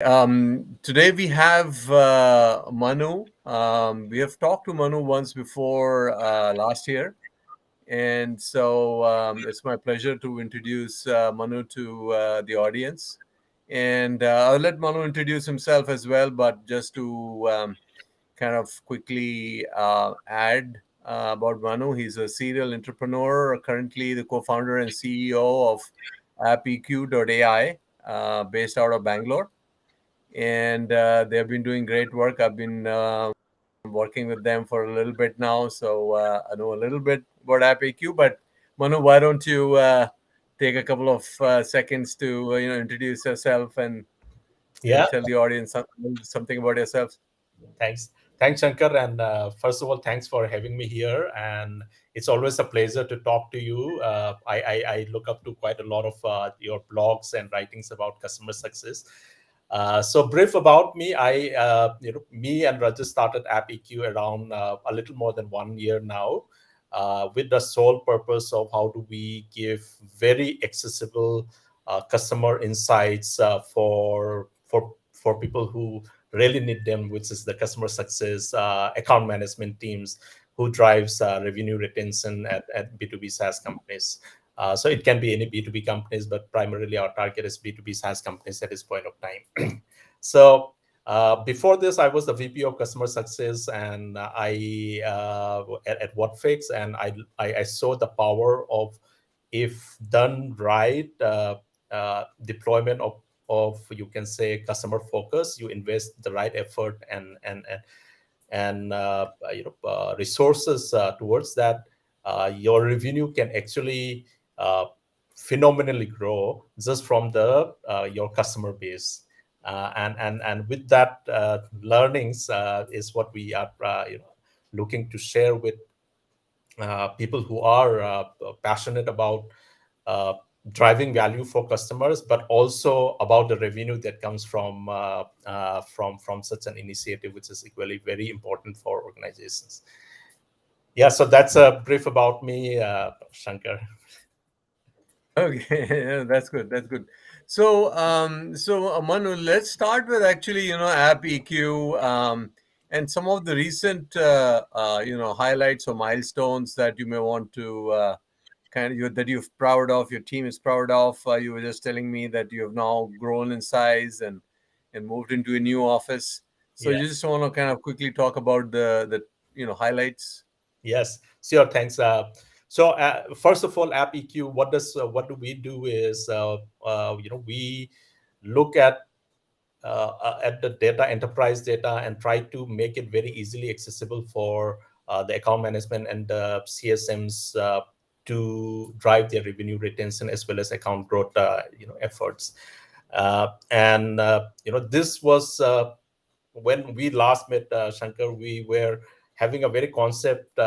Today we have Manu. We have talked to Manu once before last year, and so it's my pleasure to introduce Manu to the audience. And I'll let Manu introduce himself as well, but just to kind of quickly add about Manu, he's a serial entrepreneur, currently the co-founder and CEO of AppEQ.ai, based out of Bangalore, and they've been doing great work. I've been working with them for a little bit now, so I know a little bit about AppEQ. But Manu, why don't you take a couple of seconds to introduce yourself and Yeah, tell the audience something about yourself? thanks. Thanks, Shankar. And first of all, thanks for having me here. And it's always a pleasure to talk to you. I look up to quite a lot of your blogs and writings about customer success. So brief about me, me and Rajat started AppEQ around a little more than 1 year now, with the sole purpose of how do we give very accessible customer insights for people who really need them, which is the customer success account management teams who drives revenue retention at B2B SaaS companies. So it can be any B2B companies, but primarily our target is B2B SaaS companies at this point of time. So before this, I was the VP of Customer Success, and I at WhatFix, and I saw the power of, if done right, deployment of you can say customer focus. You invest the right effort and resources towards that, your revenue can actually phenomenally grow just from the your customer base. And with that learnings is what we are looking to share with people who are passionate about uh, driving value for customers, but also about the revenue that comes from such an initiative, which is equally very important for organizations. Yeah, so that's a brief about me, Shankar. Okay, that's good. That's good. So Manu, let's start with actually, App EQ, and some of the recent, highlights or milestones that you may want to that you're proud of, your team is proud of. You were just telling me that you have now grown in size and moved into a new office. So Yeah. you just want to kind of quickly talk about the highlights. Yes, sure. Thanks. So first of all, AppEQ, what do we do is we look at the data, enterprise data, and try to make it very easily accessible for the account management and the CSMs to drive their revenue retention as well as account growth efforts. And this was when we last met, Shankar. We were having a very concept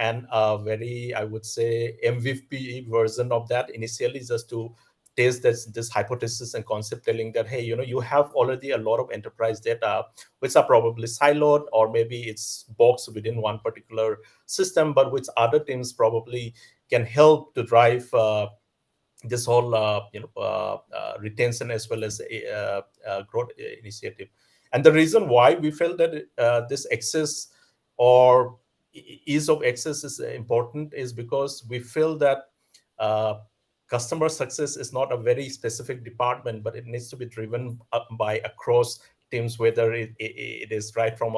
and a very, I would say, MVP version of that initially, just to test this hypothesis and concept, telling that, hey, you have already a lot of enterprise data which are probably siloed, or maybe it's boxed within one particular system, but which other teams probably can help to drive this whole retention as well as growth initiative. And the reason why we felt that this access or ease of access is important is because we feel that uh, customer success is not a very specific department, but it needs to be driven up by across teams, whether it is right from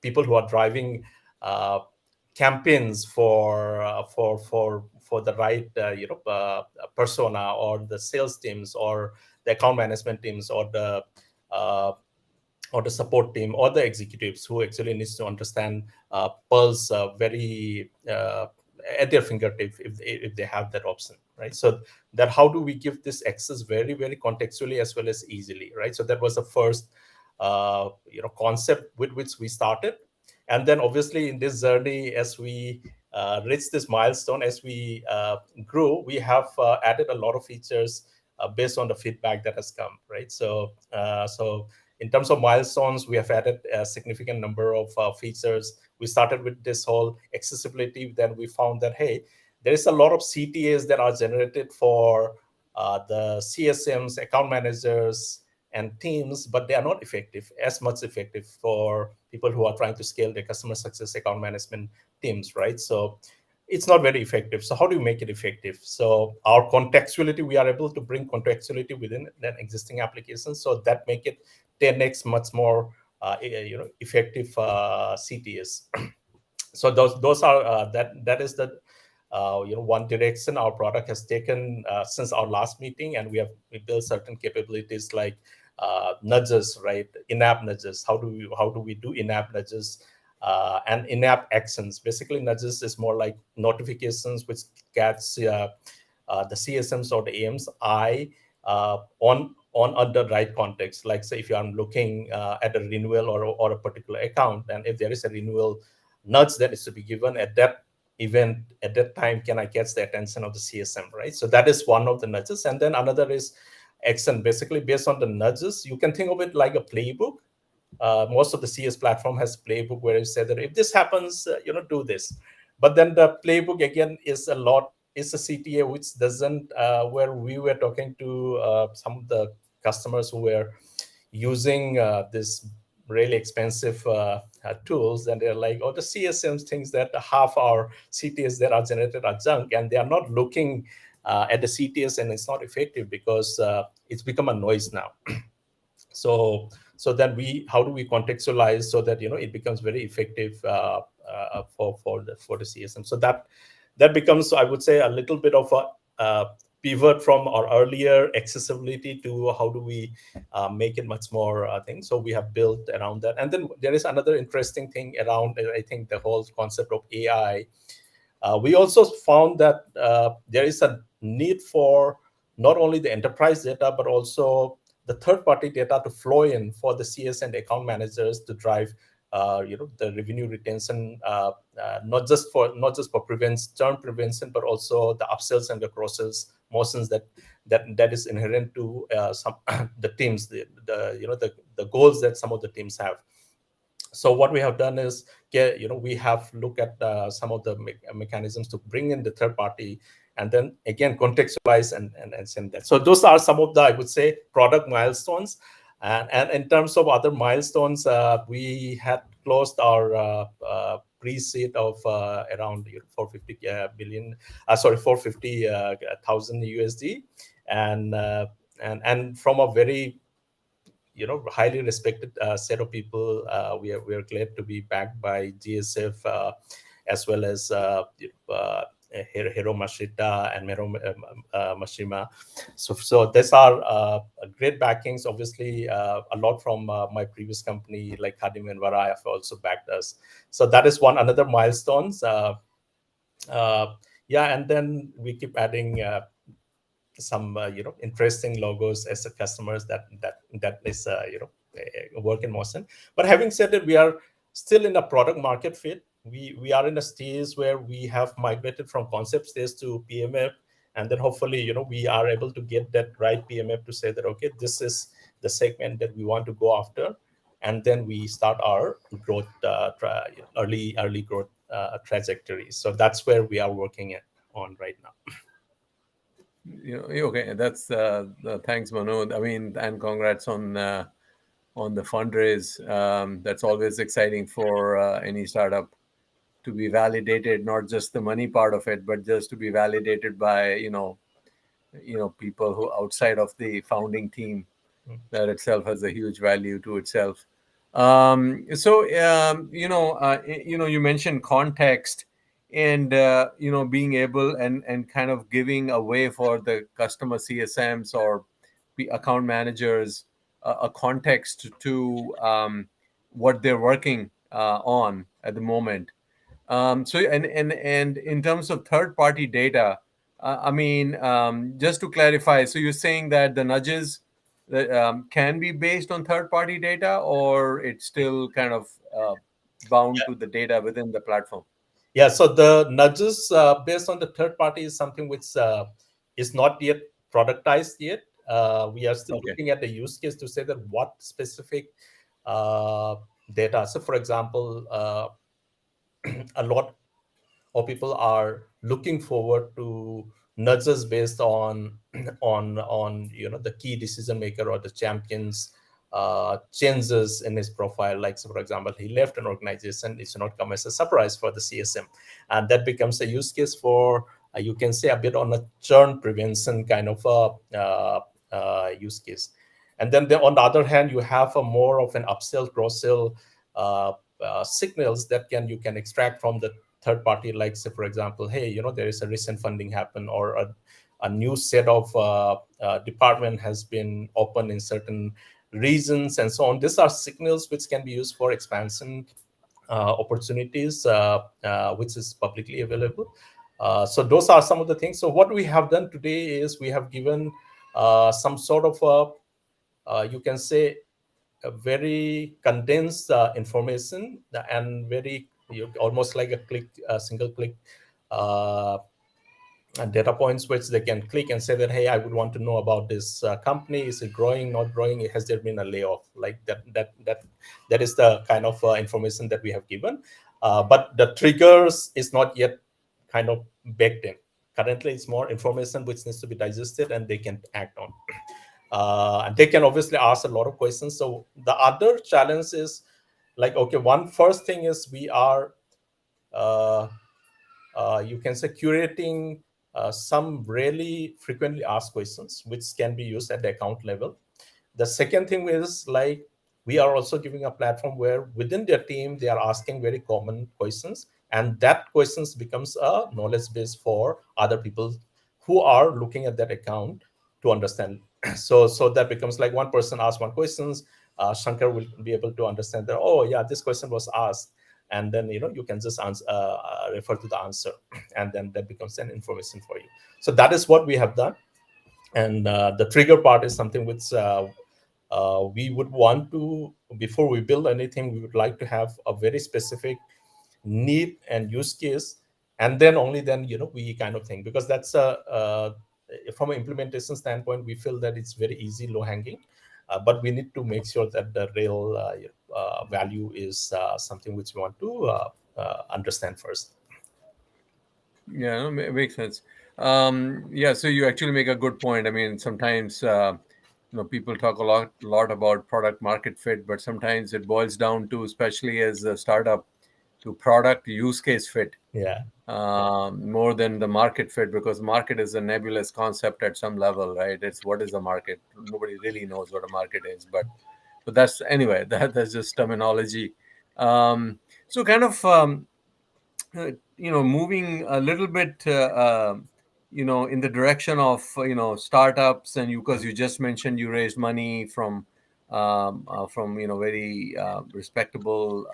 people who are driving uh, campaigns for the right persona, or the sales teams, or the account management teams, uh, or the support team, or the executives who actually needs to understand Pulse very at their fingertip, if they have that option, right? So that, how do we give this access very, very contextually as well as easily, right? So that was the first concept with which we started. And then obviously in this journey, as we reach this milestone, as we grew, we have added a lot of features based on the feedback that has come, right? So in terms of milestones, we have added a significant number of features. We started with this whole accessibility. Then we found that, hey, there is a lot of CTAs that are generated for the CSMs, account managers, and teams, but they are not effective, as much effective for people who are trying to scale their customer success account management teams, right? So it's not very effective. So how do you make it effective? So our contextuality, we are able to bring contextuality within an existing application, so that make it 10x much more effective CTS. So those are that is the one direction our product has taken since our last meeting, and we built certain capabilities like nudges, right? In-app nudges. How do we do in-app nudges and in-app actions? Basically, nudges is more like notifications which gets the CSMs or the AMs eye on the right context. Like say if I'm looking at a renewal or a particular account, and if there is a renewal nudge that is to be given at that event at that time, can I catch the attention of the CSM, right? So that is one of the nudges. And then another is action. Basically, based on the nudges, you can think of it like a playbook. Most of the CS platform has playbook where you say that if this happens, do this. But then the playbook again is a CTA which doesn't. Where we were talking to some of the customers who were using this really expensive tools, and they're like, oh, the CSMs thinks that half our CTS that are generated are junk, and they are not looking at the CTS, and it's not effective because it's become a noise now. So then how do we contextualize so that it becomes very effective for the CSM? So that becomes, I would say, a little bit of a pivot from our earlier accessibility to how do we make it much more thing. So we have built around that. And then there is another interesting thing around, I think, the whole concept of AI. We also found that there is a need for not only the enterprise data, but also the third-party data to flow in for the CS and account managers to drive, the revenue retention, not just for churn prevention, but also the upsells and the cross-sells motions that is inherent to some the teams, the goals that some of the teams have. So what we have done is we have looked at some of the mechanisms to bring in the third party, and then again contextualize and send that. So those are some of the, I would say, product milestones. And in terms of other milestones, we had closed our pre-seed of around 450 billion, 450,000 USD, and from a very highly respected set of people. We are glad to be backed by GSF, as well as Hiro Mashita and Mero Mashima. So these are great backings. Obviously, a lot from my previous company like Khadim and Vara have also backed us. So that is another milestones. And then we keep adding some interesting logos as a customers that is a work in motion. But having said that, we are still in a product market fit. We are in a stage where we have migrated from concept stage to PMF, and then hopefully we are able to get that right PMF to say that, okay, this is the segment that we want to go after, and then we start our growth early growth trajectory. So that's where we are working on right now. Okay, that's thanks, Manu. I mean, and congrats on the fundraise. That's always exciting for any startup to be validated, not just the money part of it, but just to be validated by people who outside of the founding team. That itself has a huge value to itself. You mentioned context and being able and kind of giving a way for the customer CSMs or account managers a context to what they're working on at the moment. And in terms of third party data, I mean, just to clarify, so you're saying that the nudges that can be based on third party data, or it's still kind of bound to the data within the platform? Yeah, so the nudges based on the third party is something which is not yet productized yet. We are still Okay. looking at the use case to say that what specific uh, data. So, for example, a lot of people are looking forward to nudges based on on the key decision maker or the champions changes in his profile. Like, so for example, he left an organization, it should not come as a surprise for the CSM, and that becomes a use case for you can say a bit on a churn prevention kind of a use case. And then on the other hand, you have a more of an upsell cross sell signals that you can extract from the third party, like say for example, hey, there is a recent funding happen, or a new set of department has been opened in certain regions and so on. These are signals which can be used for expansion opportunities, which is publicly available. So those are some of the things. So what we have done today is we have given some sort of you can say a very condensed information, and very almost like a single click uh, data points which they can click and say that, hey, I would want to know about this company. Is it growing, not growing? Has there been a layoff? Like that is the kind of information that we have given. But the triggers is not yet kind of baked in. Currently, it's more information which needs to be digested and they can act on. And they can obviously ask a lot of questions. So the other challenge is like, okay, one first thing is we are uh, you can say curating some really frequently asked questions which can be used at the account level. The second thing is like we are also giving a platform where within their team they are asking very common questions, and that questions becomes a knowledge base for other people who are looking at that account to understand. So that becomes like one person asks one questions, Shankar will be able to understand that, oh yeah, this question was asked, and then you can just answer, refer to the answer, and then that becomes an information for you. So that is what we have done. And the trigger part is something which we would want to, before we build anything, we would like to have a very specific need and use case, and then only then we kind of think, because that's from an implementation standpoint, we feel that it's very easy, low hanging, but we need to make sure that the real value is something which we want to understand first. Yeah, no, makes sense. Yeah, so you actually make a good point. I mean, sometimes people talk lot about product market fit, but sometimes it boils down to, especially as a startup, to product use case fit Yeah. more than the market fit, because market is a nebulous concept at some level, right? It's what is a market? Nobody really knows what a market is, but that's anyway. That's just terminology. So kind of moving a little bit in the direction of startups, and because you just mentioned you raised money from very respectable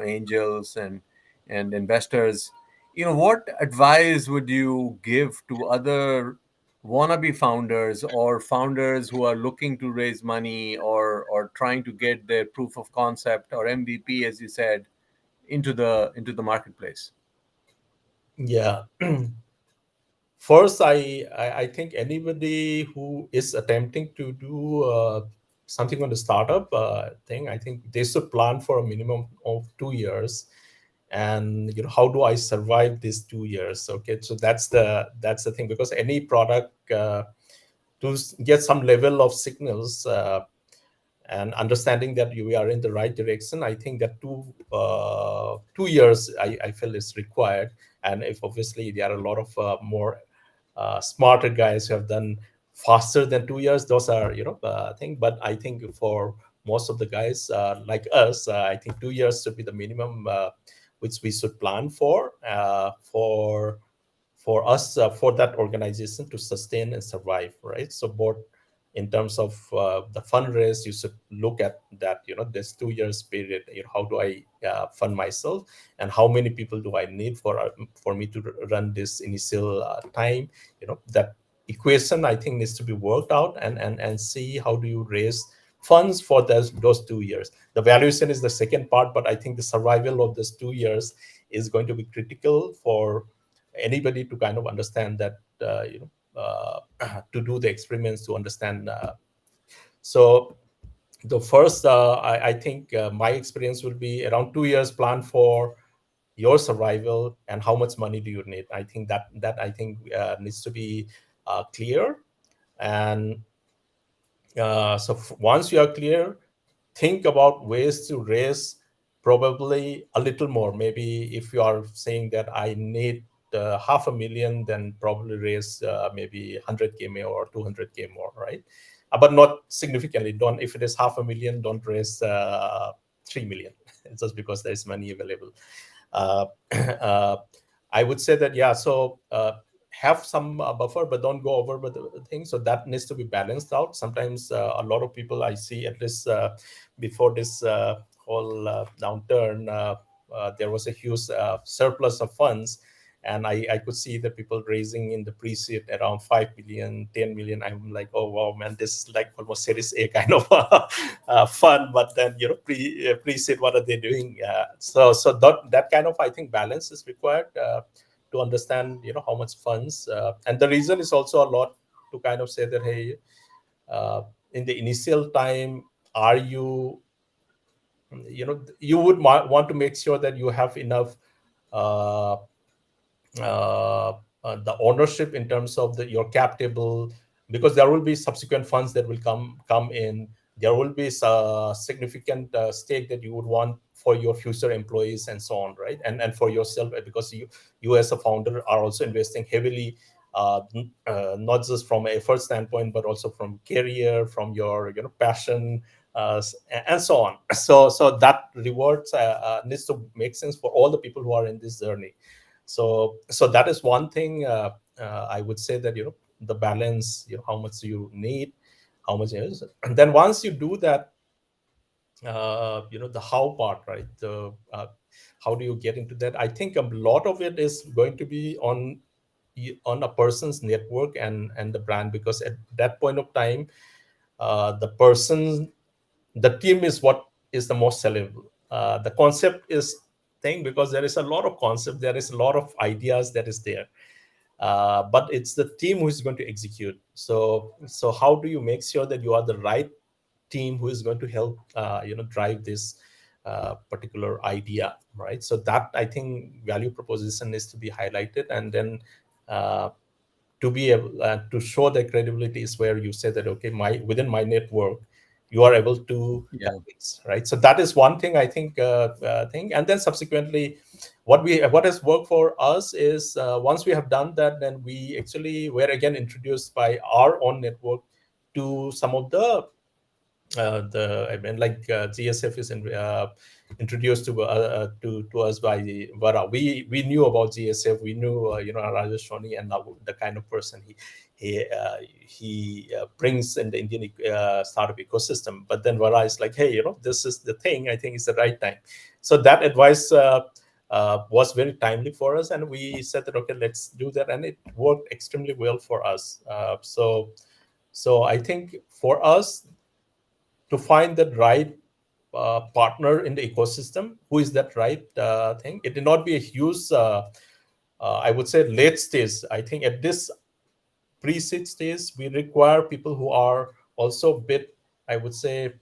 angels and investors. What advice would you give to other wannabe founders, or founders who are looking to raise money, or trying to get their proof of concept or MVP, as you said, into the marketplace? Yeah. First, I think anybody who is attempting to do something on the startup thing, I think they should plan for a minimum of 2 years. And how do I survive these 2 years? Okay, so that's the thing, because any product to get some level of signals and understanding that we are in the right direction, I think that 2 years I feel is required. And if obviously there are a lot of more smarter guys who have done faster than 2 years, those are thing. But I think for most of the guys like us, I think 2 years should be the minimum which we should plan for us, for that organization to sustain and survive, right? So both in terms of the fundraise, you should look at that, this 2 years period, how do I fund myself, and how many people do I need for me to run this initial time. That equation, I think, needs to be worked out, and see how do you raise funds for those 2 years. The valuation is the second part, but I think the survival of those 2 years is going to be critical for anybody to kind of understand that, to do the experiments, to understand. So the first, I think my experience will be around 2 years plan for your survival, and how much money do you need. I think that I think needs to be clear. And once you are clear, think about ways to raise probably a little more. Maybe if you are saying that I need 500,000, then probably raise maybe 100K more or 200K more, right? But not significantly. Don't, if it is 500,000, don't raise 3 million just because there is money available. uh, uh, I would say that, yeah, so have some buffer, but don't go over with the thing. So that needs to be balanced out. Sometimes a lot of people I see, at least before this whole downturn, there was a huge surplus of funds. And I could see the people raising in the pre-seed around 5 million, 10 million. I'm like, oh, wow, man, this is like almost Series A kind of fun. But then, pre-seed, what are they doing? So that kind of, I think, balance is required to understand, how much funds. And the reason is also a lot to kind of say that, hey, in the initial time, are you, you would want to make sure that you have enough uh, uh, the ownership in terms of your cap table, because there will be subsequent funds that will come in. There will be a significant stake that you would want for your future employees and so on, right? And for yourself, because you as a founder are also investing heavily, not just from an effort standpoint, but also from career, from your passion, and so on. So that rewards needs to make sense for all the people who are in this journey. So that is one thing. I would say that, the balance, how much you need, how much is, and then once you do that, the how part, right? How do you get into that? I think a lot of it is going to be on a person's network and the brand, because at that point of time, the team is what is the most sellable. The concept is thing, because there is a lot of concept, there is a lot of ideas that is there, but it's the team who is going to execute. So how do you make sure that you are the right team who is going to help drive this particular idea, right? So that, I think, value proposition is to be highlighted. And then uh, to be able to show the credibility is where you say that, okay, within my network, you are able to Yeah. convince, right? So that is one thing, I think, thing. And then subsequently, what has worked for us is, once we have done that, then we actually were again introduced by our own network to some of I mean, like, GSF is introduced to us by Vara. We knew about GSF. We knew Rajesh Soni, and now the kind of person he brings in the Indian startup ecosystem. But then Vara is like, hey, this is the thing. I think it's the right time. So that advice was very timely for us, and we said that, okay, let's do that, and it worked extremely well for us. So I think for us, to find the right partner in the ecosystem, who is that right thing. It did not be a huge, I would say, late stage. I think at this pre-seed stage, we require people who are also a bit, I would say,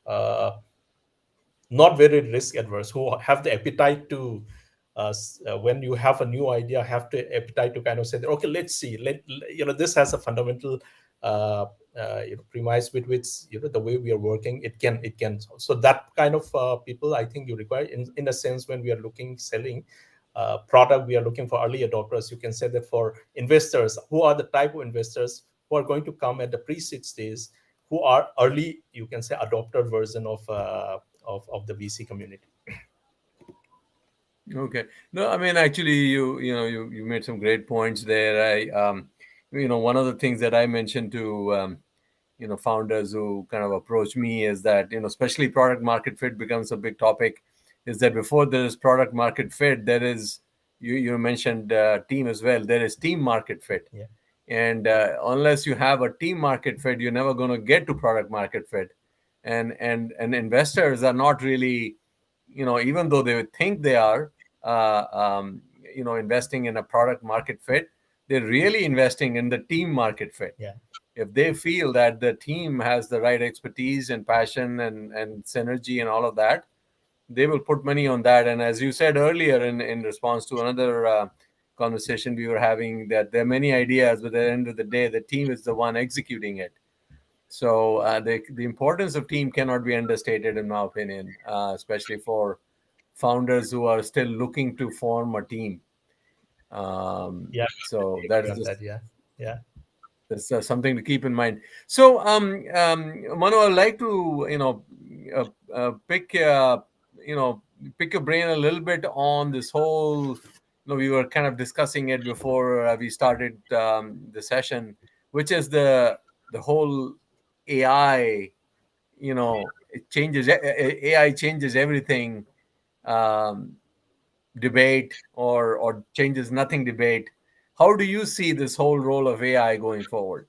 uh, not very risk adverse, who have the appetite to, when you have a new idea, have the appetite to kind of say that, okay, let's see, this has a fundamental premise with which, the way we are working, it can. So that kind of people, I think, you require in a sense. When we are selling product, we are looking for early adopters. You can say that for investors, who are the type of investors who are going to come at the pre-seed stage, who are early, you can say, adopter version of the VC community. Okay. No, I mean, actually, you made some great points there. One of the things that I mentioned to founders who kind of approach me is that, especially product market fit becomes a big topic. Is that before there is product market fit, there is, you mentioned team as well. There is team market fit, Yeah. and unless you have a team market fit, you're never going to get to product market fit. And investors are not really, even though they would think they are, uh, um, investing in a product market fit, they're really investing in the team market fit. Yeah. If they feel that the team has the right expertise and passion and synergy and all of that, they will put money on that. And as you said earlier, in response to another conversation we were having, that there are many ideas, but at the end of the day, the team is the one executing it. So the importance of team cannot be understated, in my opinion, especially for founders who are still looking to form a team. Yeah, So I agree that's on just that. Yeah, yeah. that's something to keep in mind. So, Manu, I'd like to, pick, you know, pick your brain a little bit on this whole. We were kind of discussing it before we started the session, which is the whole AI. It changes. AI changes everything. Um, Debate or changes nothing debate. How do you see this whole role of AI going forward?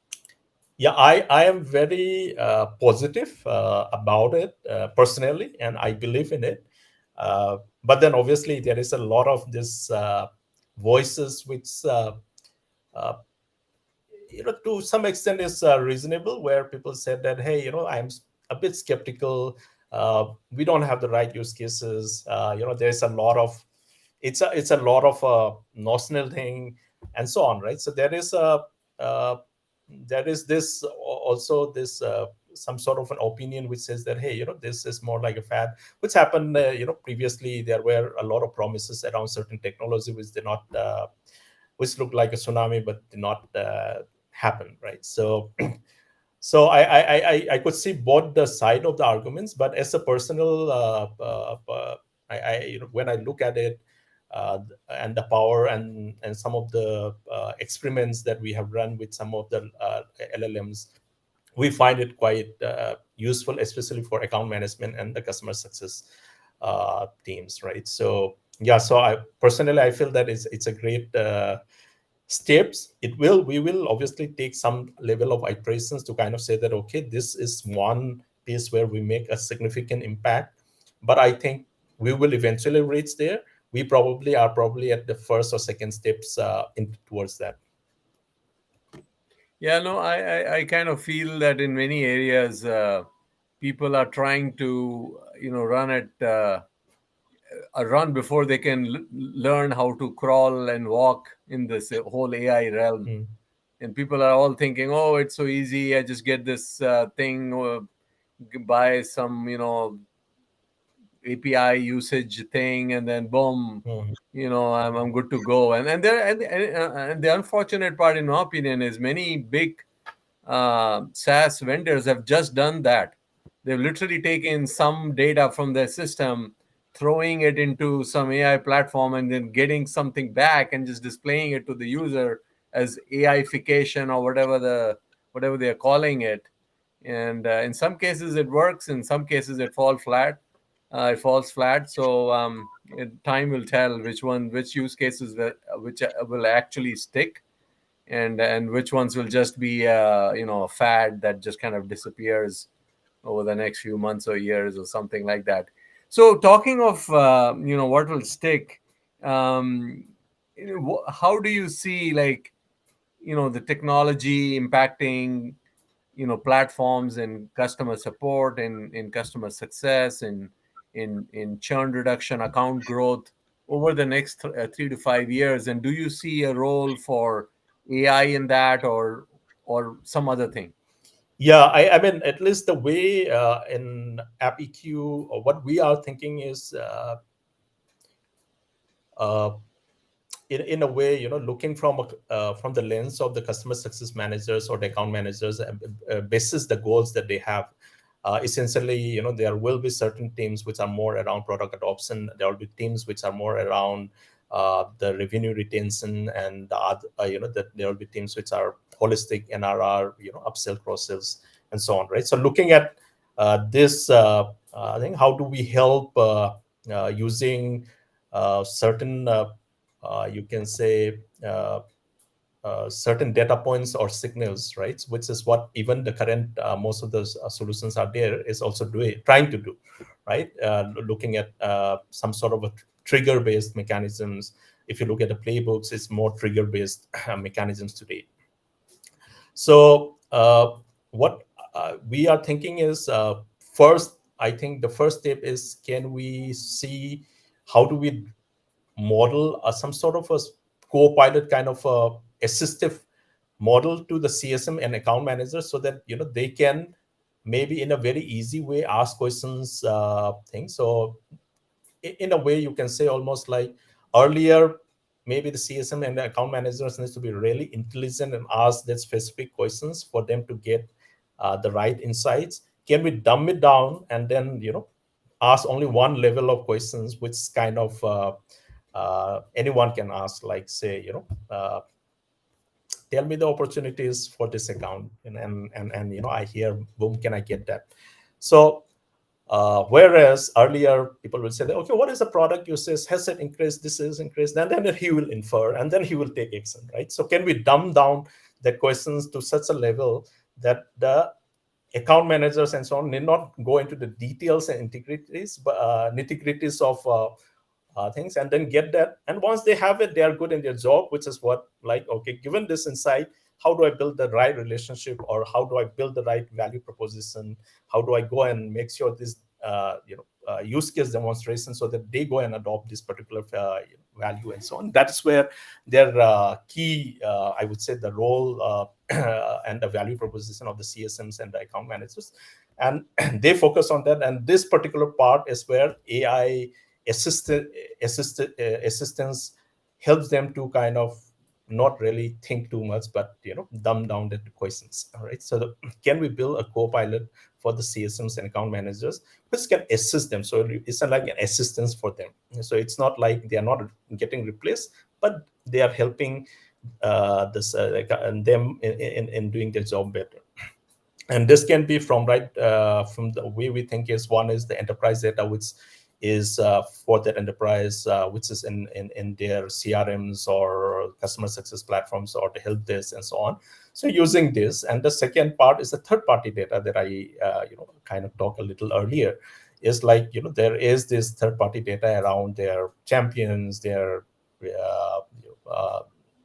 Yeah, I am very positive about it personally, and I believe in it. But then obviously there is a lot of this voices which uh, to some extent is reasonable, where people said that, hey, a bit skeptical. We don't have the right use cases. There's a lot of it's a lot of notional thing and so on, right? So uh, there is this also this some sort of an opinion which says that, hey, this is more like a fad, which happened previously. There were a lot of promises around certain technology which did not which looked like a tsunami but did not happen, right? So so I could see both the side of the arguments, but as a personal when I look at it, and the power and some of the experiments that we have run with some of the LLMs, we find it quite useful, especially for account management and the customer success teams, right? So yeah, so I personally I feel that it's a great steps. We will obviously take some level of iterations to kind of say that, okay, this is one piece where we make a significant impact, but I think we will eventually reach there. We probably are probably at the first or second steps towards that. Yeah, no, I kind of feel that in many areas, people are trying to, run at a run before they can learn how to crawl and walk in this whole AI realm. Mm, And people are all thinking, oh, it's so easy. I just get this thing, buy some, API usage thing, and then boom, mm, I'm good to go. And the unfortunate part, in my opinion, is many big SaaS vendors have just done that. They've literally taken some data from their system, throwing it into some AI platform, and then getting something back and just displaying it to the user as AIification or whatever they're calling it. And in some cases it works, in some cases it falls flat. So time will tell which use cases which will actually stick, and which ones will just be a fad that just kind of disappears over the next few months or years or something like that. So talking of what will stick, um, how do you see, like, the technology impacting platforms and customer support and in customer success and in churn reduction, account growth over the next 3 to 5 years? And do you see a role for AI in that, or some other thing? yeah, I mean, at least the way in AppEQ, or what we are thinking is uh, in a way, looking from the lens of the customer success managers or the account managers, basis the goals that they have. Essentially, there will be certain teams which are more around product adoption. There will be teams which are more around the revenue retention, and the other, that there will be teams which are holistic NRR, upsell, cross sales, and so on, right? So looking at this, I think, how do we help using certain you can say certain data points or signals, right? Which is what even the current most of those solutions are there is also trying to do, right? Looking at some sort of a trigger based mechanisms. If you look at the playbooks, it's more trigger based mechanisms today. So what we are thinking is, first, I think the first step is, can we see how do we model some sort of a co-pilot kind of assistive model to the CSM and account managers, so that they can maybe in a very easy way ask questions things. So in a way you can say almost like earlier, maybe the CSM and the account managers needs to be really intelligent and ask that specific questions for them to get the right insights. Can we dumb it down and then ask only one level of questions, which kind of anyone can ask, like say tell me the opportunities for this account, and I hear, boom, can I get that? So whereas earlier people will say that, okay, what is the product usage? Has it increased? This is increased. And then he will infer, and then he will take action, right? So can we dumb down the questions to such a level that the account managers and so on need not go into the details and integrities, but nitty-gritties of things, and then get that. And once they have it, they are good in their job, which is what, like, okay, given this insight, how do I build the right relationship, or how do I build the right value proposition? How do I go and make sure this use case demonstration, so that they go and adopt this particular value and so on? That's where their key, I would say, the role and the value proposition of the CSMs and the account managers, and they focus on that. And this particular part is where AI assisted assistance helps them to kind of not really think too much, but dumb down the questions. All right. So can we build a co-pilot for the CSMs and account managers, which can assist them? So it's like an assistance for them. So it's not like they are not getting replaced, but they are helping them in doing their job better. And this can be from from the way we think is, one is the enterprise data, which is for that enterprise, which is in their CRMs or customer success platforms or the help desk and so on. So using this, and the second part is the third party data that I kind of talked a little earlier, is like there is this third party data around their champions, their uh,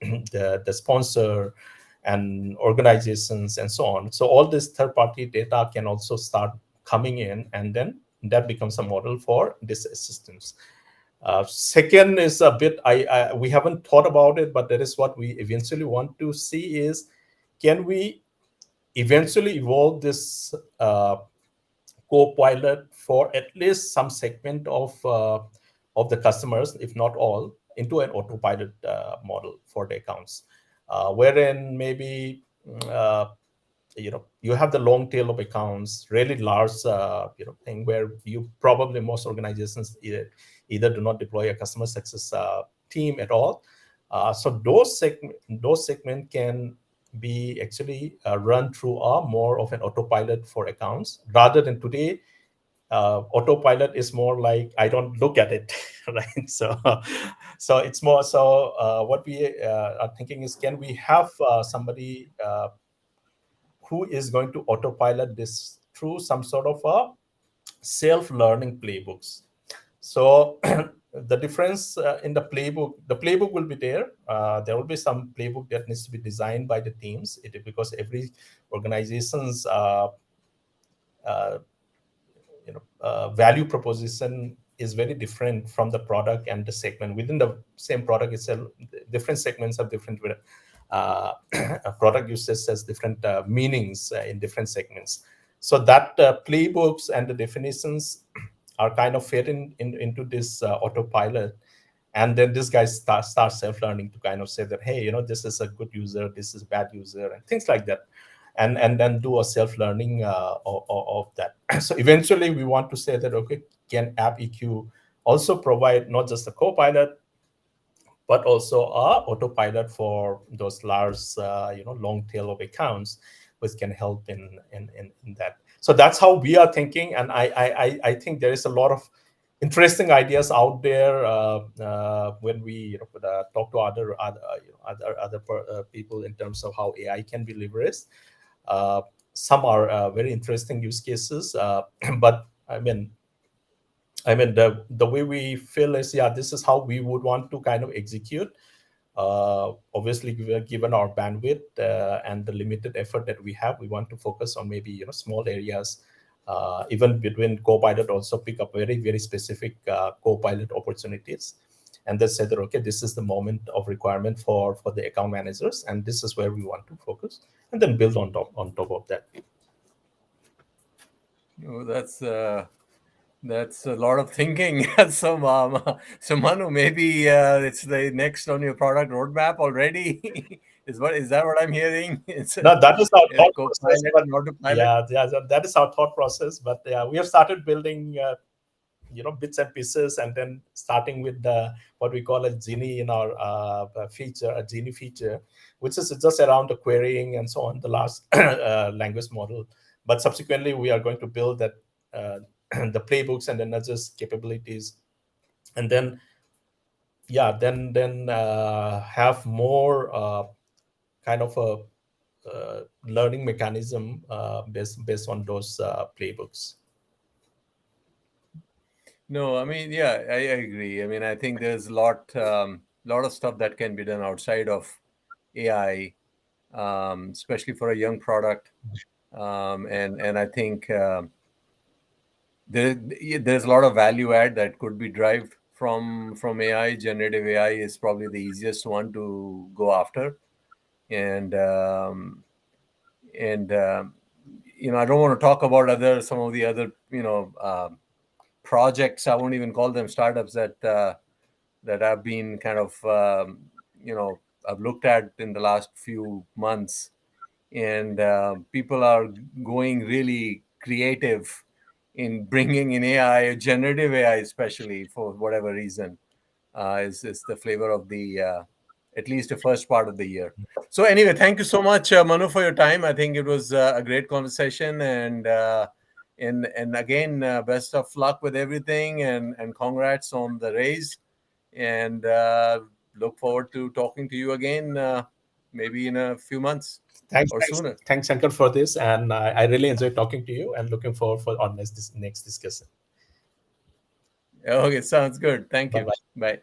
the sponsor and organizations and so on. So all this third party data can also start coming in, and then that becomes a model for this assistance. Second is a bit, we haven't thought about it, but that is what we eventually want to see is, can we eventually evolve this co-pilot for at least some segment of the customers, if not all, into an autopilot model for the accounts, wherein maybe uh, you have the long tail of accounts, really large thing, where you probably most organizations either do not deploy a customer success team at all. So those segment can be actually run through a more of an autopilot for accounts, rather than today autopilot is more like I don't look at it, right? So it's more so what we are thinking is, can we have somebody who is going to autopilot this through some sort of a self-learning playbooks. So the difference in the playbook will be there. There will be some playbook that needs to be designed by the teams, because every organization's uh, value proposition is very different from the product and the segment. Within the same product itself, different segments have different product uses has different meanings in different segments. So that playbooks and the definitions are kind of fit into this autopilot. And then this guy starts self-learning to kind of say that, hey, this is a good user, this is a bad user, and things like that, and then do a self-learning of that. So eventually we want to say that, okay, can AppEQ also provide not just a co-pilot, but also a autopilot for those large long tail of accounts, which can help in that. So that's how we are thinking, and I think there is a lot of interesting ideas out there when we talk to other people in terms of how AI can be leveraged. Uh, some are very interesting use cases, but the way we feel is, yeah, this is how we would want to kind of execute. Obviously, given our bandwidth and the limited effort that we have, we want to focus on maybe small areas even between Copilot also pick up very, very specific Copilot opportunities. And they said that, okay, this is the moment of requirement for the account managers, and this is where we want to focus, and then build on top of that. Oh, that's a lot of thinking. So Manu, maybe it's the next on your product roadmap already. Is that what I'm hearing? Now that is our It's thought process, Copilot but and Autopilot. yeah, that is our thought process. But yeah, we have started building bits and pieces, and then starting with the what we call a genie in our a genie feature, which is just around the querying and so on, the last language model. But subsequently we are going to build that the playbooks and the nudges capabilities, and then have more kind of a learning mechanism based on those playbooks. No, I mean, yeah, I agree. I mean, I think there's lot of stuff that can be done outside of AI, especially for a young product. And I think there's a lot of value add that could be derived from AI. Generative AI is probably the easiest one to go after, and and I don't want to talk about some of the other projects. I won't even call them startups that I've been kind of I've looked at in the last few months, and people are going really creative in bringing in AI, generative AI, especially for whatever reason, is the flavor of the at least the first part of the year. So anyway, thank you so much, Manu, for your time. I think it was a great conversation, and again, best of luck with everything, and congrats on the raise, and look forward to talking to you again, maybe in a few months Thanks, or thanks, sooner. thanks, Shankar, for this, and I really enjoyed talking to you, and looking forward for our next discussion. Okay, sounds good. Thank Bye you. bye. Bye.